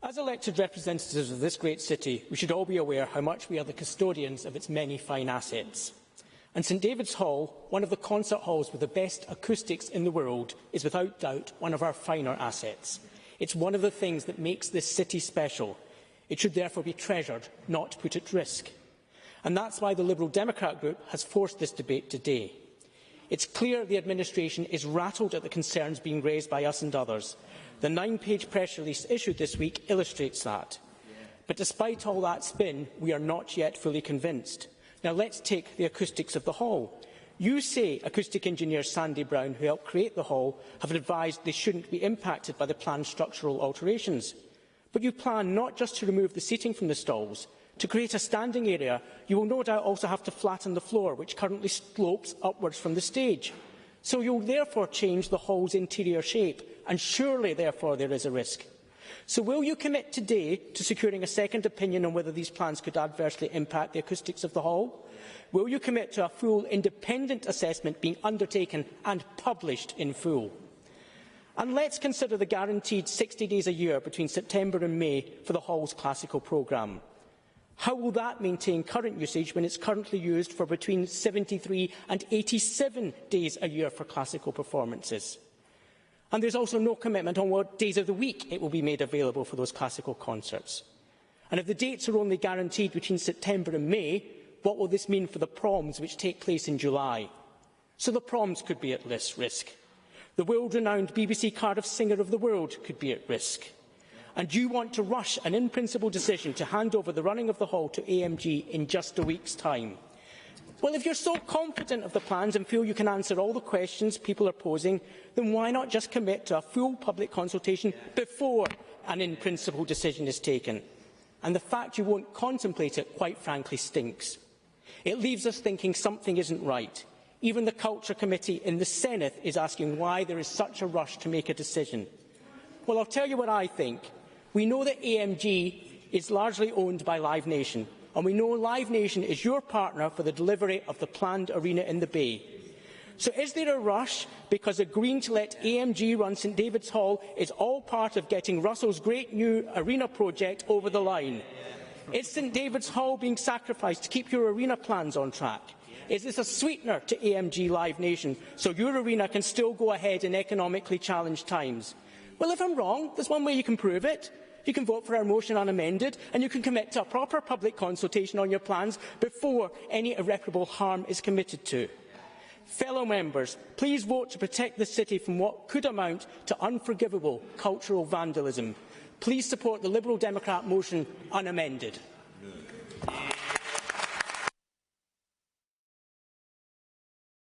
As elected representatives of this great city, we should all be aware how much we are the custodians of its many fine assets. And St David's Hall, one of the concert halls with the best acoustics in the world, is without doubt one of our finer assets. It's one of the things that makes this city special. It should therefore be treasured, not put at risk. And that's why the Liberal Democrat Group has forced this debate today. It's clear the administration is rattled at the concerns being raised by us and others. The 9-page press release issued this week illustrates that. But despite all that spin, we are not yet fully convinced. Now let's take the acoustics of the hall. You say acoustic engineer Sandy Brown, who helped create the hall, have advised they shouldn't be impacted by the planned structural alterations. But you plan not just to remove the seating from the stalls. To create a standing area, you will no doubt also have to flatten the floor, which currently slopes upwards from the stage. So you will therefore change the hall's interior shape, and surely, therefore, there is a risk. So will you commit today to securing a second opinion on whether these plans could adversely impact the acoustics of the hall? Will you commit to a full independent assessment being undertaken and published in full? And let's consider the guaranteed 60 days a year between September and May for the hall's classical programme. How will that maintain current usage when it's currently used for between 73 and 87 days a year for classical performances? And there's also no commitment on what days of the week it will be made available for those classical concerts. And if the dates are only guaranteed between September and May, what will this mean for the proms which take place in July? So the proms could be at risk. The world-renowned BBC Cardiff Singer of the World could be at risk. And you want to rush an in-principle decision to hand over the running of the hall to AMG in just a week's time. Well, if you're so confident of the plans and feel you can answer all the questions people are posing, then why not just commit to a full public consultation before an in-principle decision is taken? And the fact you won't contemplate it, quite frankly, stinks. It leaves us thinking something isn't right. Even the Culture Committee in the Senate is asking why there is such a rush to make a decision. Well, I'll tell you what I think. We know that AMG is largely owned by Live Nation, and we know Live Nation is your partner for the delivery of the planned arena in the Bay. So is there a rush because agreeing to let AMG run St David's Hall is all part of getting Russell's great new arena project over the line? Is St David's Hall being sacrificed to keep your arena plans on track? Is this a sweetener to AMG Live Nation so your arena can still go ahead in economically challenged times? Well, if I'm wrong, there's one way you can prove it. You can vote for our motion unamended, and you can commit to a proper public consultation on your plans before any irreparable harm is committed to. Fellow members, please vote to protect the city from what could amount to unforgivable cultural vandalism. Please support the Liberal Democrat motion unamended.